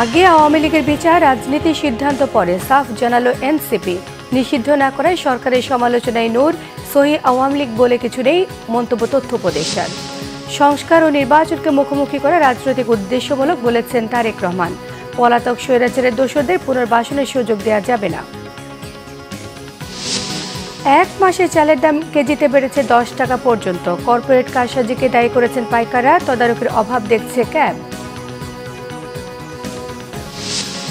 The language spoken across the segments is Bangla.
আগে আওয়ামী লীগের বিচার রাজনীতির সিদ্ধান্ত পরে সাফ জানালো এনসিপি। নিষিদ্ধ না করায় সরকারের সমালোচনায় নূর, সহি আওয়ামী লীগ বলে কিছু নেই মন্তব্য তথ্য উপদেষ্টার। সংস্কার ও নির্বাচনকে মুখোমুখি করা রাজনৈতিক উদ্দেশ্যমূলক বলেছেন তারেক রহমান। পলাতক স্বৈরাচারের দোষরদের পুনর্বাসনের সুযোগ দেওয়া যাবে না। এক মাসে চালের দাম কেজিতে বেড়েছে 10 টাকা পর্যন্ত। কর্পোরেট কারসাজিকে দায়ী করেছেন পাইকাররা, তদারকির অভাব দেখছে ক্যাব।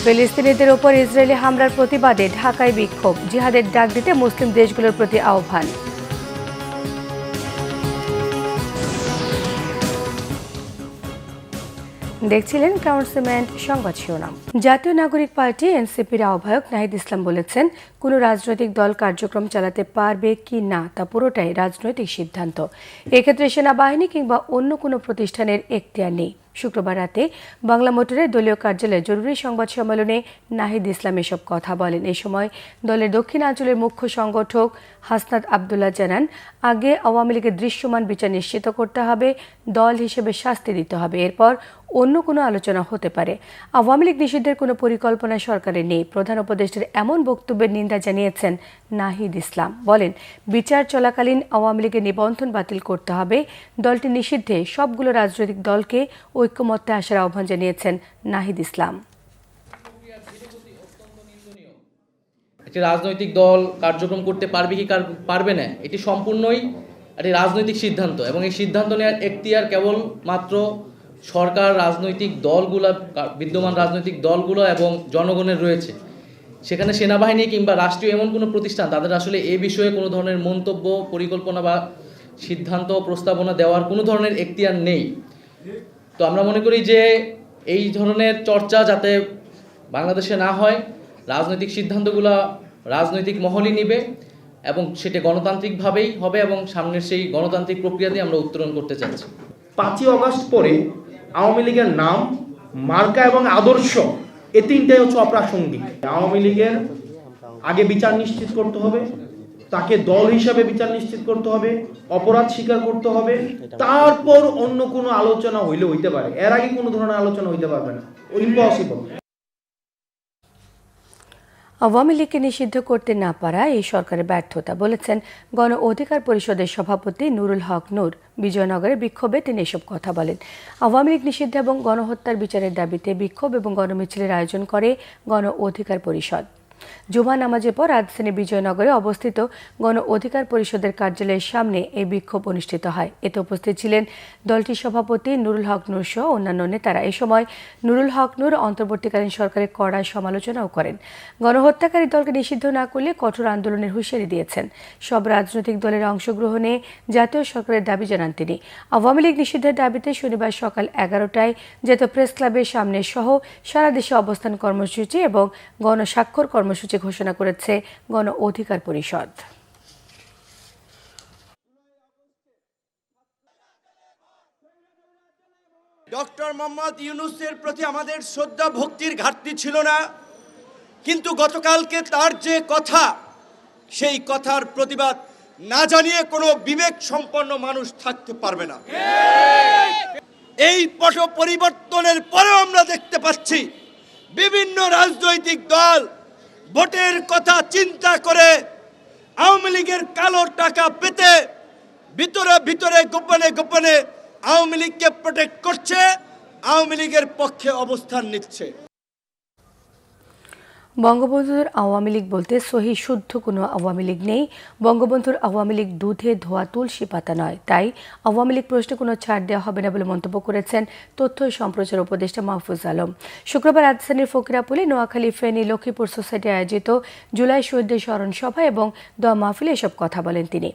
ফিলিস্তিনিদের ওপর ইসরায়েলি হামলার প্রতিবাদে ঢাকায় বিক্ষোভ, জিহাদের ডাক দিতে মুসলিম দেশগুলোর প্রতি আহ্বান। দেখছিলেন ক্রাউন সিমেন্ট সংবাদ শিরোনাম। জাতীয় নাগরিক পার্টি এনসিপির আহ্বায়ক নাহিদ ইসলাম বলেছেন, কোনো রাজনৈতিক দল কার্যক্রম চালাতে পারবে কি না তা পুরোটাই রাজনৈতিক সিদ্ধান্ত। এক্ষেত্রে সেনাবাহিনী কিংবা অন্য কোনো প্রতিষ্ঠানের এখতিয়ার নেই। শুক্রবার রাতে বাংলা মোটরের দলীয় কার্যালয়ে জরুরি সংবাদ সম্মেলনে নাহিদ ইসলাম এসব কথা বলেন। এই সময় দলের দক্ষিণাঞ্চলের মুখ্য সংগঠক হাসনাত আবদুল্লাহ জানান, আগে আওয়ামী লীগের দৃশ্যমান বিচার নিশ্চিত করতে হবে, দল হিসেবে শাস্তি দিতে হবে, এরপর অন্য কোনো আলোচনা হতে পারে। আওয়ামী লীগ নিষিদ্ধের কোনো পরিকল্পনা সরকারের নেই। প্রধান উপদেষ্টার এমন বক্তব্যের নিন্দা জানিয়েছেন নাহিদ ইসলাম। বলেন, বিচার চলাকালীন আওয়ামী লীগের নিবন্ধন বাতিল করতে হবে। দলটি নিষিদ্ধে সবগুলো রাজনৈতিক দলকে ঐক্যমত্যে আসার আহ্বান জানিয়েছেন নাহিদ ইসলাম। একটি রাজনৈতিক দল কার্যক্রম করতে পারবে কি পারবে না, এটি সম্পূর্ণই একটি রাজনৈতিক সিদ্ধান্ত এবং এই সিদ্ধান্ত নেওয়ার এখতিয়ার কেবল মাত্র সরকার, রাজনৈতিক দলগুলো, বিদ্যমান রাজনৈতিক দলগুলো এবং জনগণের রয়েছে। সেখানে সেনাবাহিনী কিংবা রাষ্ট্রীয় এমন কোনো প্রতিষ্ঠান তাদের আসলে এ বিষয়ে কোনো ধরনের মন্তব্য, পরিকল্পনা বা সিদ্ধান্ত প্রস্তাবনা দেওয়ার কোনো ধরনের এখতিয়ার নেই। তো আমরা মনে করি যে এই ধরনের চর্চা যাতে বাংলাদেশে না হয়, রাজনৈতিক সিদ্ধান্তগুলো রাজনৈতিক মহলই নেবে এবং সেটা গণতান্ত্রিকভাবেই হবে এবং সামনের সেই গণতান্ত্রিক প্রক্রিয়া দিয়ে আমরা উত্তরণ করতে চাচ্ছি। 5ই আগস্ট পরে আওয়ামী লীগের নাম, মার্কা এবং আদর্শ এ তিনটাই হচ্ছে অপ্রাসঙ্গিক। আওয়ামী লীগের আগে বিচার নিশ্চিত করতে হবে, তাকে দল হিসাবে বিচার নিশ্চিত করতে হবে, অপরাধ স্বীকার করতে হবে, তারপর অন্য কোনো আলোচনা হইতে পারে। এর আগে কোনো ধরনের আলোচনা হইতে পারবে না, ইম্পসিবল। আওয়ামী লীগকে নিষিদ্ধ করতে না পারা এই সরকারের ব্যর্থতা বলেছেন গণ অধিকার পরিষদের সভাপতি নুরুল হক নূর। বিজয়নগরে বিক্ষোভে তিনি এসব কথা বলেন। আওয়ামী লীগ নিষিদ্ধ এবং গণহত্যার বিচারের দাবিতে বিক্ষোভ এবং গণমিছিলের আয়োজন করে গণ অধিকার পরিষদ। জুমা নামাজের পর রাজধানী বিজয়নগরে অবস্থিত গণ অধিকার পরিষদের কার্যালয়ের সামনে এই বিক্ষোভ অনুষ্ঠিত হয়। এতে উপস্থিত ছিলেন দলটির সভাপতি নুরুল হক নূর সহ অন্যান্য নেতারা। এই সময় নুরুল হক নূর অন্তর্বর্তীকালীন সরকারের কড়া সমালোচনাও করেন। গণহত্যাকারী দলকে নিষিদ্ধ না করলে কঠোর আন্দোলনের হুঁশিয়ারি দিয়েছেন। সব রাজনৈতিক দলের অংশগ্রহণে জাতীয় সরকারের দাবি জানান তিনি। আওয়ামী লীগ নিষিদ্ধের দাবিতে শনিবার সকাল 11টায় জাতীয় প্রেস ক্লাবের সামনে সহ সারা দেশে অবস্থান কর্মসূচি এবং গণস্বাক্ষর কর্মসূচি ঘোষণা করেছে গণ অধিকার পরিষদ। ডক্টর মোহাম্মদ ইউনূসের প্রতি আমাদের শ্রদ্ধা ভক্তির ঘাটতি ছিল না, কিন্তু গতকালকে তার যে কথা, সেই কথার প্রতিবাদ না জানিয়ে কোনো বিবেক সম্পন্ন মানুষ থাকতে পারবে না। এই পট পরিবর্তনের পরেও আমরা দেখতে পাচ্ছি বিভিন্ন রাজনৈতিক দল ভোটের কথা চিন্তা করে আওয়ামী লীগের কালো টাকা পেতে ভিতরে ভিতরে গোপনে গোপনে আওয়ামী লীগকে প্রোটেক্ট করছে, আওয়ামী লীগের পক্ষে অবস্থান নিচ্ছে। বঙ্গবন্ধুর আওয়ামী লীগ বলতে সহি শুদ্ধ কোনো আওয়ামী লীগ নেই। বঙ্গবন্ধুর আওয়ামী লীগ দুধে ধোয়া তুলসী পাতা নয়, তাই আওয়ামী লীগ প্রশ্নে কোনো ছাড় দেওয়া হবে না বলে মন্তব্য করেছেন তথ্য ও সম্প্রচার উপদেষ্টা মাহফুজ আলম। শুক্রবার রাজধানীর ফকিরাপুলে নোয়াখালী, ফেনী, লক্ষ্মীপুর সোসাইটি আয়োজিত জুলাই শহীদদের স্মরণ সভা এবং দোয়া মাহফিলে এসব কথা বলেন তিনি।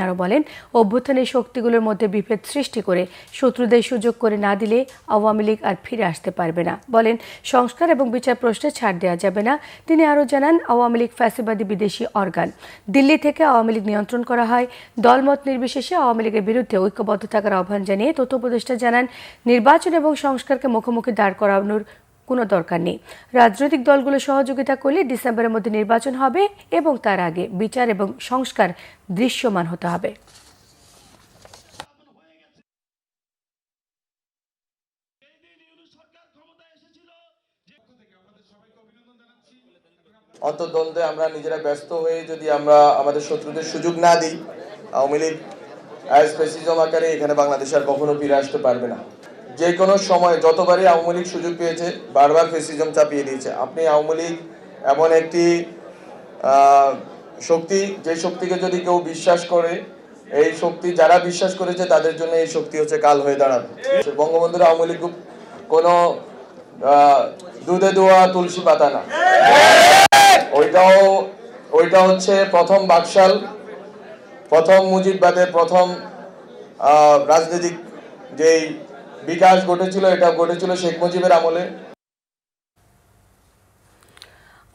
আরও বলেন, অভ্যুত্থানের শক্তিগুলোর মধ্যে বিভেদ সৃষ্টি করে শত্রুদের সুযোগ করে না দিলে আওয়ামী লীগ আর ফিরে আসতে পারবে না। বলেন, সংস্কার এবং বিচার প্রশ্নে ছাড় দেওয়া যাবে না। তিনি আরও জানান, আওয়ামী লীগ ফ্যাসিবাদী বিদেশি অর্গান। দিল্লি থেকে আওয়ামী লীগ নিয়ন্ত্রণ করা হয়। দলমত নির্বিশেষে আওয়ামী লীগের বিরুদ্ধে ঐক্যবদ্ধ থাকার আহ্বান জানিয়ে তথ্য উপদেষ্টা জানান, নির্বাচন এবং সংস্কারকে মুখোমুখি দাঁড় করানোর কোনো দরকার নেই। রাজনৈতিক দলগুলো সহযোগিতা করলে ডিসেম্বরের মধ্যে নির্বাচন হবে এবং তার আগে বিচার এবং সংস্কার দৃশ্যমান হতে হবে। অন্তর্দ্বন্দ্বে আমরা নিজেরা ব্যস্ত হয়ে যদি আমরা আমাদের শত্রুদের সুযোগ না দিই, আওয়ামী লীগ অ্যাজ ফ্যাসিজম আকারে এখানে বাংলাদেশ আর কখনো ফিরে আসতে পারবে না। যে কোনো সময় যতবারই আওয়ামী লীগ সুযোগ পেয়েছে বারবার ফ্যাসিজম চাপিয়ে দিয়েছে। আপনি আওয়ামী লীগ এমন একটি শক্তি, যে শক্তিকে যদি কেউ বিশ্বাস করে, এই শক্তি যারা বিশ্বাস করেছে তাদের জন্য এই শক্তি হচ্ছে কাল হয়ে দাঁড়াবে। বঙ্গবন্ধুর আওয়ামী লীগ কোনো দুধে দোয়া তুলসী পাতা না, ওইটা হচ্ছে প্রথম বাকশাল, প্রথম মুজিববাদের প্রথম রাজনৈতিক যেই বিকাশ ঘটেছিল, এটা ঘটেছিল শেখ মুজিবের আমলে।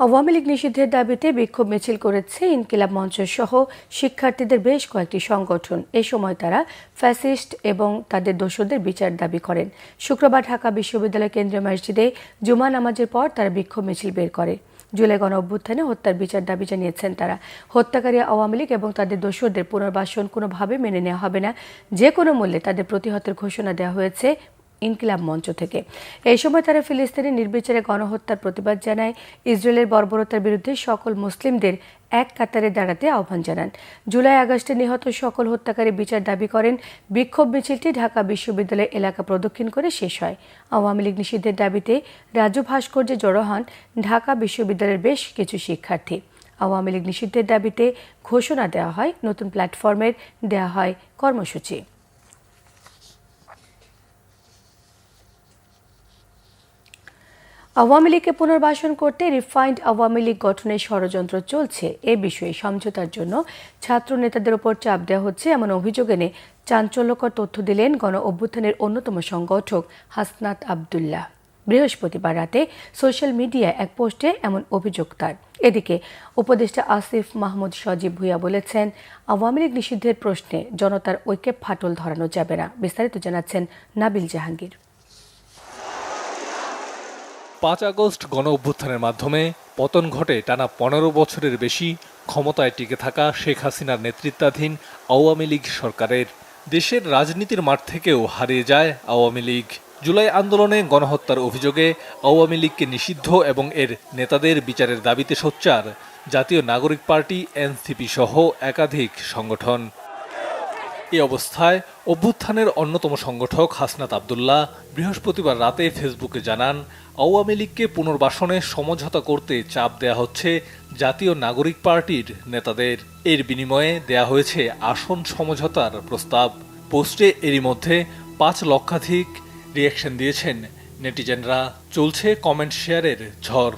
আওয়ামী লীগ নিষিদ্ধের দাবিতে বিক্ষোভ মিছিল করেছে ইনকিলাব মঞ্চ সহ শিক্ষার্থীদের বেশ কয়েকটি সংগঠন। এ সময় তারা ফ্যাসিস্ট এবং তাদের দোষরদের বিচার দাবি করেন। শুক্রবার ঢাকা বিশ্ববিদ্যালয় কেন্দ্রীয় মসজিদে জুমা নামাজের পর তারা বিক্ষোভ মিছিল বের করে। জুলাই গণ অভ্যুত্থানে হত্যার বিচার দাবি জানিয়েছেন তারা। হত্যাকারী আওয়ামী লীগ এবং তাদের দোষরদের পুনর্বাসন কোনোভাবে মেনে নেওয়া হবে না, যে কোনো মূল্যে তাদের প্রতিহতের ঘোষণা দেওয়া হয়েছে ইনকিলাব মঞ্চ থেকে। এই সময় তারা ফিলিস্তিনের নির্বিচারে গণহত্যার প্রতিবাদ জানায়, ইসরায়েলের বর্বরতার বিরুদ্ধে সকল মুসলিমদের এক কাতারে দাঁড়াতে আহ্বান জানান। জুলাই আগস্টে নিহত সকল হত্যাকারী বিচার দাবি করেন। বিক্ষোভ মিছিলটি ঢাকা বিশ্ববিদ্যালয় এলাকা প্রদক্ষিণ করে শেষ হয়। আওয়ামী লীগ নিষিদ্ধের দাবিতে রাজু ভাস্কর্যে জড়ো হন ঢাকা বিশ্ববিদ্যালয়ের বেশ কিছু শিক্ষার্থী। আওয়ামী লীগ নিষিদ্ধের দাবিতে ঘোষণা দেওয়া হয়, নতুন প্ল্যাটফর্মের দেওয়া হয় কর্মসূচি। আওয়ামী লীগকে পুনর্বাসন করতে রিফাইন্ড আওয়ামী লীগ গঠনের ষড়যন্ত্র চলছে, এ বিষয়ে সমঝোতার জন্য ছাত্র নেতাদের ওপর চাপ দেওয়া হচ্ছে, এমন অভিযোগ এনে চাঞ্চল্যকর তথ্য দিলেন গণ অভ্যুত্থানের অন্যতম সংগঠক হাসনাত আবদুল্লাহ। বৃহস্পতিবার রাতে সোশ্যাল মিডিয়ায় এক পোস্টে এমন অভিযোগ তার। এদিকে উপদেষ্টা আসিফ মাহমুদ সজীব ভুঁইয়া বলেছেন, আওয়ামী লীগ নিষিদ্ধের প্রশ্নে জনতার ঐক্যে ফাটল ধরানো যাবে না। বিস্তারিত জানাচ্ছেন নাবিল জাহাঙ্গীর। ৫ আগস্ট গণ অভ্যুত্থানের মাধ্যমে পতন ঘটে টানা ১৫ বছরের বেশি ক্ষমতায় টিকে থাকা শেখ হাসিনার নেতৃত্বাধীন আওয়ামী লীগ সরকারের। দেশের রাজনীতির মাঠ থেকেও হারিয়ে যায় আওয়ামী লীগ। জুলাই আন্দোলনে গণহত্যার অভিযোগে আওয়ামী লীগকে নিষিদ্ধ এবং এর নেতাদের বিচারের দাবিতে সোচ্চার জাতীয় নাগরিক পার্টি এনসিপি সহ একাধিক সংগঠন। এ অবস্থায় অভ্যুত্থানের অন্যতম সংগঠক হাসনাত আবদুল্লাহ বৃহস্পতিবার রাতে ফেসবুকে জানান, আওয়ামী লীগকে পুনর্বাসনে সমঝোতা করতে চাপ দেয়া হচ্ছে জাতীয় নাগরিক পার্টির নেতাদের। এর বিনিময়ে দেয়া হয়েছে আসন সমঝোতার প্রস্তাব। পোস্টে এরই মধ্যে ৫ লক্ষাধিক রিঅ্যাকশন দিয়েছেন নেটিজেনরা। চলছে কমেন্ট শেয়ারের ঝড়।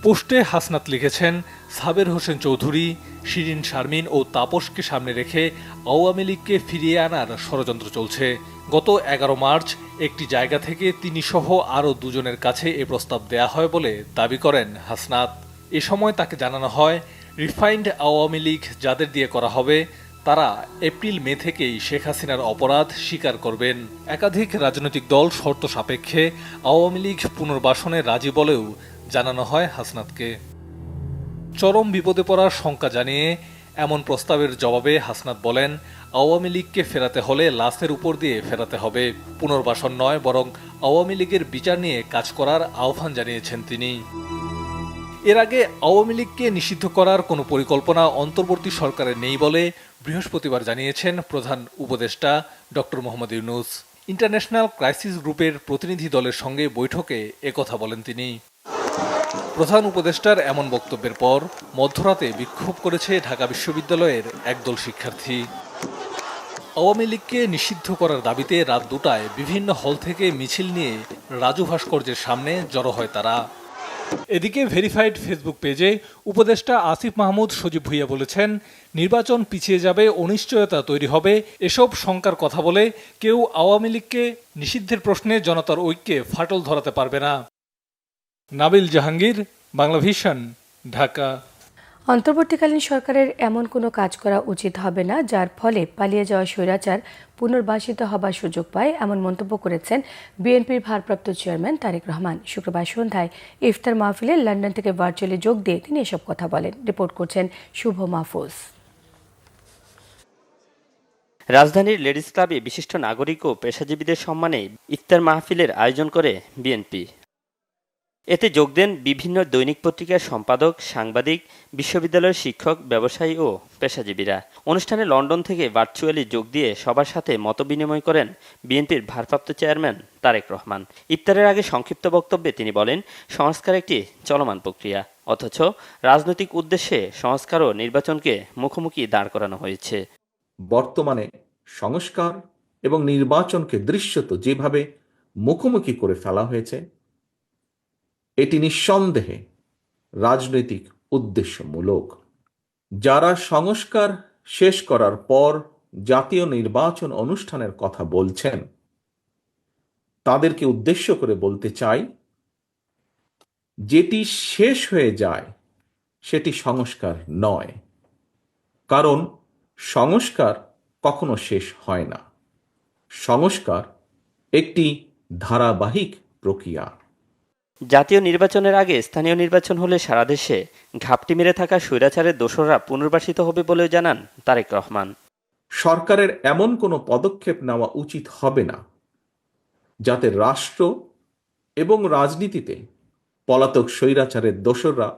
পোস্টে হাসনাত লিখেছেন, সাবের হোসেন চৌধুরী, শিরিন শারমিন ও তাপসকে সামনে রেখে আওয়ামী লীগকে ফিরিয়ে আনার ষড়যন্ত্র চলছে। গত ১১ মার্চ একটি জায়গা থেকে তিনি সহ আরও দুজনের কাছে এ প্রস্তাব দেয়া হয় বলে দাবি করেন হাসনাত। এ সময় তাকে জানানো হয়, রিফাইন্ড আওয়ামী লীগ যাদের দিয়ে করা হবে তারা এপ্রিল-মে থেকেই শেখ হাসিনার অপরাধ স্বীকার করবেন। একাধিক রাজনৈতিক দল শর্ত সাপেক্ষে আওয়ামী লীগ পুনর্বাসনে রাজি বলেও জানানো হয় হাসনাতকে। চরম বিপদে পড়ার শঙ্কা জানিয়ে এমন প্রস্তাবের জবাবে হাসনাত বলেন, আওয়ামী লীগকে ফেরাতে হলে লাশের উপর দিয়ে ফেরাতে হবে, পুনর্বাসন নয় বরং আওয়ামী লীগের বিচার নিয়ে কাজ করার আহ্বান জানিয়েছেন তিনি। এর আগে আওয়ামী লীগকে নিষিদ্ধ করার কোনো পরিকল্পনা অন্তর্বর্তী সরকারের নেই বলে বৃহস্পতিবার জানিয়েছেন প্রধান উপদেষ্টা doctor Mohammad Yunus. International crisis গ্রুপের প্রতিনিধি দলের সঙ্গে বৈঠকে একথা বলেন তিনি। প্রধান উপদেষ্টার এমন বক্তব্যের পর মধ্যরাতে বিক্ষোভ করেছে ঢাকা বিশ্ববিদ্যালয়ের একদল শিক্ষার্থী। আওয়ামী লীগকে নিষিদ্ধ করার দাবিতে রাত ২টায় বিভিন্ন হল থেকে মিছিল নিয়ে রাজু ভাস্কর্যের সামনে জড়ো হয় তারা। এদিকে ভেরিফাইড ফেসবুক পেজে উপদেষ্টা আসিফ মাহমুদ সজীব ভুঁইয়া বলেছেন, নির্বাচন পিছিয়ে যাবে, অনিশ্চয়তা তৈরি হবে, এসব শঙ্কার কথা বলে কেউ আওয়ামী লীগকে নিষিদ্ধের প্রশ্নে জনতার ঐক্যে ফাটল ধরাতে পারবে না। নাবিল জাহাঙ্গীর, বাংলা ভিশন, ঢাকা। অন্তর্বর্তীকালীন সরকারের এমন কোনো কাজ করা উচিত হবে না যার ফলে পালিয়ে যাওয়া স্বৈরাচার পুনর্বাসিত হবার সুযোগ পায়, এমন মন্তব্য করেছেন বিএনপির ভারপ্রাপ্ত চেয়ারম্যান তারেক রহমান। শুক্রবার সন্ধ্যায় ইফতার মাহফিলে লন্ডন থেকে ভার্চুয়ালি যোগ দিয়ে তিনি এসব কথা বলেন। রিপোর্ট করছেন শুভ মাহফুজ। রাজধানীর লেডিস ক্লাবে বিশিষ্ট নাগরিক ও পেশাজীবীদের সম্মানে ইফতার মাহফিলের আয়োজন করে বিএনপি। এতে যোগ দেন বিভিন্ন দৈনিক পত্রিকার সম্পাদক, সাংবাদিক, বিশ্ববিদ্যালয়ের শিক্ষক, ব্যবসায়ী ও পেশাজীবীরা। অনুষ্ঠানে লন্ডন থেকে ভার্চুয়ালি যোগ দিয়ে সবার সাথে মতবিনিময় করেন বিএনপির ভারপ্রাপ্ত চেয়ারম্যান তারেক রহমান। ইফতারের আগে সংক্ষিপ্ত বক্তব্যে তিনি বলেন, সংস্কার একটি চলমান প্রক্রিয়া, অথচ রাজনৈতিক উদ্দেশ্যে সংস্কার ও নির্বাচনকে মুখোমুখি দাঁড় করানো হয়েছে। বর্তমানে সংস্কার এবং নির্বাচনকে দৃশ্যত যেভাবে মুখোমুখি করে ফেলা হয়েছে, এটি নিঃসন্দেহে রাজনৈতিক উদ্দেশ্যমূলক। যারা সংস্কার শেষ করার পর জাতীয় নির্বাচন অনুষ্ঠানের কথা বলছেন, তাদেরকে উদ্দেশ্য করে বলতে চাই, যেটি শেষ হয়ে যায় সেটি সংস্কার নয়, কারণ সংস্কার কখনো শেষ হয় না। সংস্কার একটি ধারাবাহিক প্রক্রিয়া। জাতীয় নির্বাচনের আগে স্থানীয় নির্বাচন হলে সারা দেশে ঘাপটি মেরে থাকা স্বৈরাচারের দোসররা পুনর্বাসিত হবে বলেও জানান তারেক রহমান। সরকারের এমন কোনো পদক্ষেপ নেওয়া উচিত হবে না যাতে রাষ্ট্র এবং রাজনীতিতে পলাতক স্বৈরাচারের দোসররা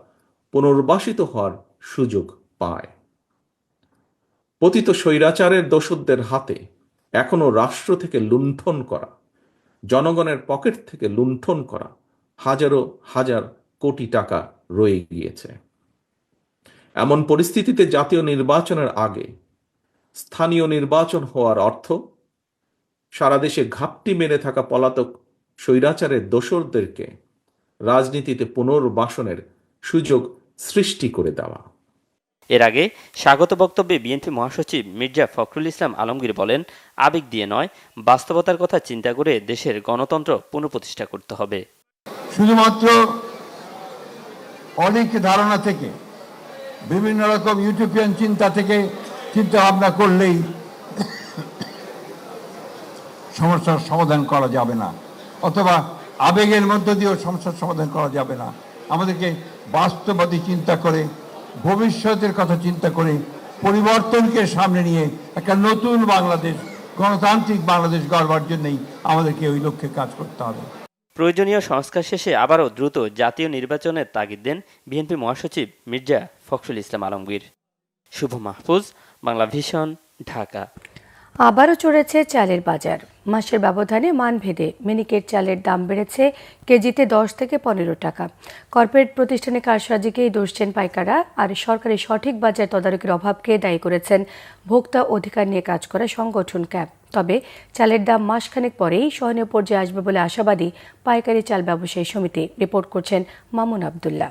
পুনর্বাসিত হওয়ার সুযোগ পায়। পতিত স্বৈরাচারের দোসরদের হাতে এখনো রাষ্ট্র থেকে লুণ্ঠন করা, জনগণের পকেট থেকে লুণ্ঠন করা হাজারো হাজার কোটি টাকা রয়ে গিয়েছে। এমন পরিস্থিতিতে জাতীয় নির্বাচনের আগে স্থানীয় নির্বাচন হওয়ার অর্থ সারা দেশে ঘাপটি মেরে থাকা পলাতক স্বৈরাচারের দোসরদেরকে রাজনীতিতে পুনর্বাসনের সুযোগ সৃষ্টি করে দেওয়া। এর আগে স্বাগত বক্তব্যে বিএনপি মহাসচিব মির্জা ফখরুল ইসলাম আলমগীর বলেন, আবেগ দিয়ে নয়, বাস্তবতার কথা চিন্তা করে দেশের গণতন্ত্র পুনঃপ্রতিষ্ঠা করতে হবে। শুধুমাত্র অনেক ধারণা থেকে, বিভিন্ন রকম ইউটোপিয়ান চিন্তা থেকে চিন্তা ভাবনা করলেই সমস্যার সমাধান করা যাবে না, অথবা আবেগের মধ্য দিয়েও সমস্যার সমাধান করা যাবে না। আমাদেরকে বাস্তববাদী চিন্তা করে, ভবিষ্যতের কথা চিন্তা করে, পরিবর্তনকে সামনে নিয়ে একটা নতুন বাংলাদেশ, গণতান্ত্রিক বাংলাদেশ গড়বার জন্যই আমাদেরকে ওই লক্ষ্যে কাজ করতে হবে। প্রয়োজনীয় সংস্কার শেষে আবারও দ্রুত জাতীয় নির্বাচনের তাগিদ দেন বিএনপি মহাসচিব মির্জা ফখরুল ইসলাম আলমগীর। শুভ মাহফুজ, বাংলা ভিশন, ঢাকা। আবারও চড়েছে চালের বাজার। মাসের ব্যবধানে মানভেদে মিনিকেট চালের দাম বেড়েছে কেজিতে 10 থেকে 15 টাকা। কর্পোরেট প্রতিষ্ঠানে কারসাজিকেই দোষছেন পাইকাররা, আর সরকারি সঠিক বাজার তদারকির অভাবকে দায়ী করেছেন ভোক্তা অধিকার নিয়ে কাজ করা সংগঠন ক্যাব। তবে চালের দাম মাসখানেক পরেই সহনীয় পর্যায়ে আসবে বলে আশাবাদী পাইকারি চাল ব্যবসায়ী সমিতি। রিপোর্ট করছেন মামুন আবদুল্লাহ।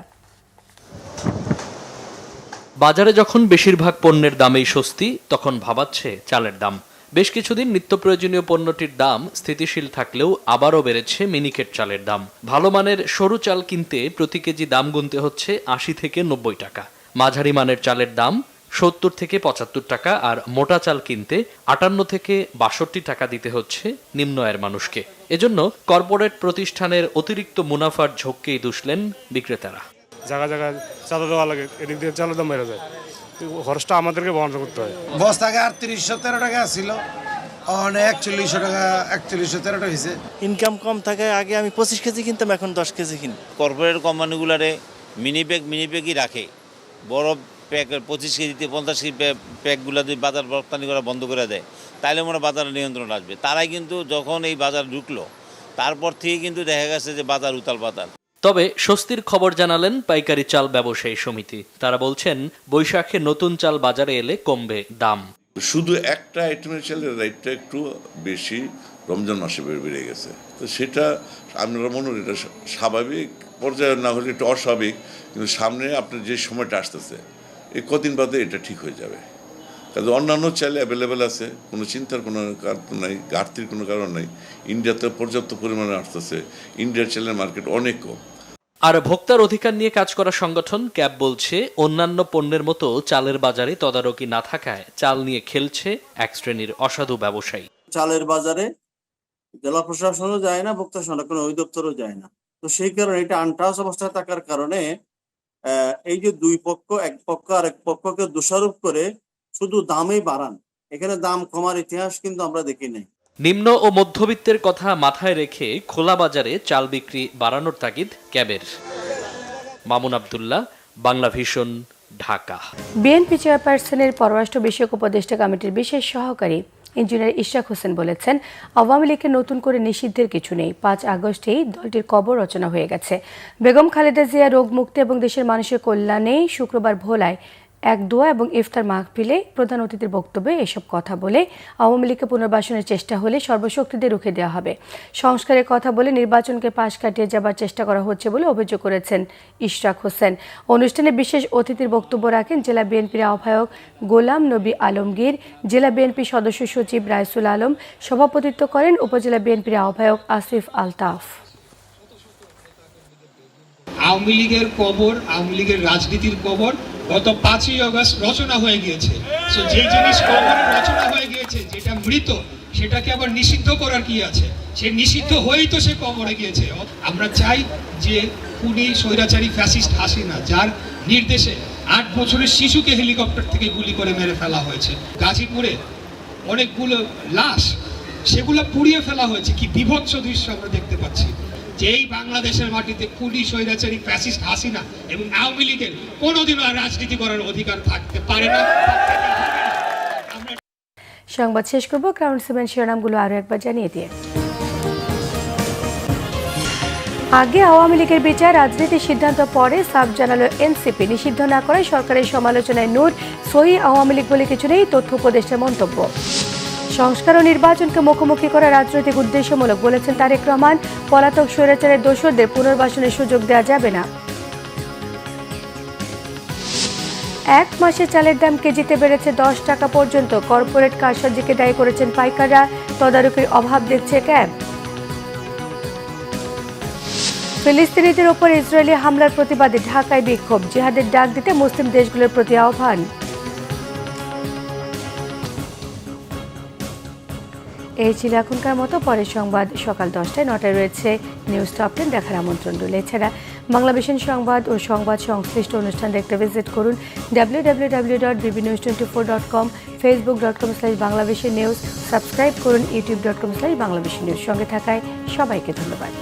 বাজারে যখন বেশিরভাগ পণ্যের দামেই স্বস্তি, তখন ভাবাচ্ছে চালের দাম। বেশ কিছুদিন নিত্য প্রয়োজনীয় পণ্যটির দাম স্থিতিশীল থাকলেও আবারও বেড়েছে মিনিকেট চালের দাম। ভালো মানের সরু চাল কিনতে প্রতি কেজি দাম গুনতে হচ্ছে 80 থেকে 90 টাকা। মাঝারি মানের চালের দাম 70 থেকে 75 টাকা, আর মোটা চাল কিনতে 58 থেকে 62 টাকা দিতে হচ্ছে নিম্ন আয়ের মানুষকে। এজন্য কর্পোরেট প্রতিষ্ঠানের অতিরিক্ত মুনাফার ঝোঁককেই দুষলেন বিক্রেতারা। জায়গা জায়গায় চাঁদা দেওয়া লাগে, এদিক দিয়ে চালের দাম বেড়ে যায়, খরচটা আমাদেরকে বহন করতে হয়। বস্তা আগে 3813 টাকা ছিল, 4100 টাকা, 4113 টাকা হয়েছে। ইনকাম কম থাকে, আগে আমি 25 কেজি কিনতাম, এখন 10 কেজি কিনি। কর্পোরেট কোম্পানিগুলারে মিনি প্যাকই রাখে, বড় প্যাক 25 কেজিতে 50 কেজি প্যাকগুলো যদি বাজার রপ্তানি করা বন্ধ করে দেয়, তাহলে মনে বাজারে নিয়ন্ত্রণ আসবে। তারাই কিন্তু যখন এই বাজার ঢুকলো, তারপর থেকে কিন্তু দেখা গেছে যে বাজার উতাল পাতাল। তবে স্বস্তির খবর জানালেন পাইকারি চাল ব্যবসায়ী সমিতি। তারা বলছেন, বৈশাখে নতুন চাল বাজারে এলে কমবে দাম। শুধু একটা আইটেমের চালের রেটটা একটু বেশি রমজান মাসে বেড়ে গেছে, তো সেটা আমরা মনে করি এটা স্বাভাবিক পর্যায়ে না হলে একটু অস্বাভাবিক, কিন্তু সামনে আপনার যে সময়টা আসতেছে এই কদিন বাদে এটা ঠিক হয়ে যাবে। কারণ অন্যান্য চাল অ্যাভেলেবেল আছে, কোনো চিন্তার কোনো কারণ নাই, ঘাটতির কোনো কারণ নাই। ইন্ডিয়াতে পর্যাপ্ত পরিমাণে আসতেছে, ইন্ডিয়ার চালের মার্কেট অনেক কম। আর ভোক্তার অধিকার নিয়ে কাজ করা সংগঠন ক্যাব বলছে, অন্যান্য পণ্যের মতো চালের বাজারে তদারকি না থাকায় চাল নিয়ে খেলছে এক শ্রেণীর অসাধু ব্যবসায়ী। চালের বাজারে জেলা প্রশাসনও যায় না, ভোক্তা সংরক্ষণ অধিদপ্তরও যায় না। তো সেই কারণে এটা আনটাস অবস্থায় থাকার কারণে এই যে দুই পক্ষ, এক পক্ষ আর এক পক্ষকে দোষারোপ করে শুধু দামই বাড়ান, এখানে দাম কমার ইতিহাস কিন্তু আমরা দেখি নাই। নিম্ন ও মধ্যবিত্তের কথা মাথায় রেখে খোলা বাজারে চাল বিক্রি বাড়ানোর তাগিদ ক্যাবের। মামুন আব্দুল্লাহ, বাংলা ভিশন, ঢাকা। বিএনপি চেয়ারপারসনের পররাষ্ট্র বিষয়ক উপদেষ্টা কমিটির বিশেষ সহকারী ইঞ্জিনিয়ার ইশরাক হোসেন বলেছেন, আওয়ামী লীগের নতুন করে নিষিদ্ধের কিছু নেই। ৫ আগস্টেই দলটির কবর রচনা হয়ে গেছে। বেগম খালেদা জিয়া রোগ মুক্তি এবং দেশের মানুষের কল্যাণে শুক্রবার ভোলায় এক দোয়া এবং ইফতার মাহফিলে প্রধান অতিথির বক্তব্যে এসব কথা বলে আওয়ামী লীগকে পুনর্বাসনের চেষ্টা হলে সর্বশক্তি দিয়ে রুখে দেওয়া হবে। সংস্কারের কথা বলে নির্বাচনকে পাশ কাটিয়ে যাবার চেষ্টা করা হচ্ছে বলে অভিযোগ করেছেন ইশরাক হোসেন। অনুষ্ঠানে বিশেষ অতিথির বক্তব্য রাখেন জেলা বিএনপির আহ্বায়ক গোলাম নবী আলমগীর, জেলা বিএনপি সদস্য সচিব রাইসুল আলম, সভাপতিত্ব করেন উপজেলা বিএনপির আহ্বায়ক আসিফ আলতাফ। আওয়ামী লীগের কবর, আওয়ামী লীগের রাজনীতির কবর গত 5ই আগস্ট রচনা হয়ে গিয়েছে। যে জিনিস কবরে রচনা হয়ে গিয়েছে, যেটা মৃত, সেটাকে আবার নিষিদ্ধ করার কি আছে? সে নিষিদ্ধ হয়েই তো সে কবরে গিয়েছে। আমরা চাই যে খুনি স্বৈরাচারী ফ্যাসিস্ট হাসিনা, যার নির্দেশে 8 বছরের শিশুকে হেলিকপ্টার থেকে গুলি করে মেরে ফেলা হয়েছে, গাজীপুরে অনেকগুলো লাশ সেগুলো পুড়িয়ে ফেলা হয়েছে, কি বিভৎস দৃশ্য আমরা দেখতে পাচ্ছি। যেই বাংলাদেশের মাটিতে খুনি স্বৈরাচারী ফ্যাসিস্ট হাসিনা এবং আওয়ামী লীগের কোনোদিনও আর রাজনীতি করার অধিকার থাকতে পারে না। সংবাদ শেষ করব ক্রাউন সিমেন্ট শিরোনামগুলো আরো একবার জানিয়ে দিয়ে। আগে আওয়ামী লীগের বিচার রাজনীতির সিদ্ধান্ত পরে সাফ জানালো এনসিপি। নিষিদ্ধ না করায় সরকারের সমালোচনায় নূর, সহি আওয়ামী লীগ বলে কিছু নেই, তথ্য উপদেষ্টার মন্তব্য। সংস্কার ও নির্বাচনকে মুখোমুখি করা রাজনৈতিক উদ্দেশ্যমূলক বলেছেন তারেক রহমান। পলাতক স্বৈরাচারের দোষরদের পুনর্বাসনের সুযোগ দেওয়া যাবে না। 1 মাসে চালের দাম কেজিতে বেড়েছে 10 টাকা পর্যন্ত। কর্পোরেট কারসাজিকে দায়ী করেছেন পাইকাররা, তদারকির অভাব দেখছে ক্যাব। ফিলিস্তিনিদের ওপর ইসরায়েলি হামলার প্রতিবাদে ঢাকায় বিক্ষোভ, জিহাদের ডাক দিতে মুসলিম দেশগুলোর প্রতি আহ্বান। এই ছিল এখনকার মতো। পরের সংবাদ সকাল 10টায়, 9টায় রয়েছে নিউজ টপ 10 দেখার আমন্ত্রণ রইল। এছাড়া বাংলা ভিশন সংবাদ ও সংবাদ সংশ্লিষ্ট অনুষ্ঠান দেখতে ভিজিট করুন www.bbnews24.com, facebook.com/banglavishnnews, সাবস্ক্রাইব করুন youtube.com/banglavishnnews। সঙ্গে থাকায় সবাইকে ধন্যবাদ।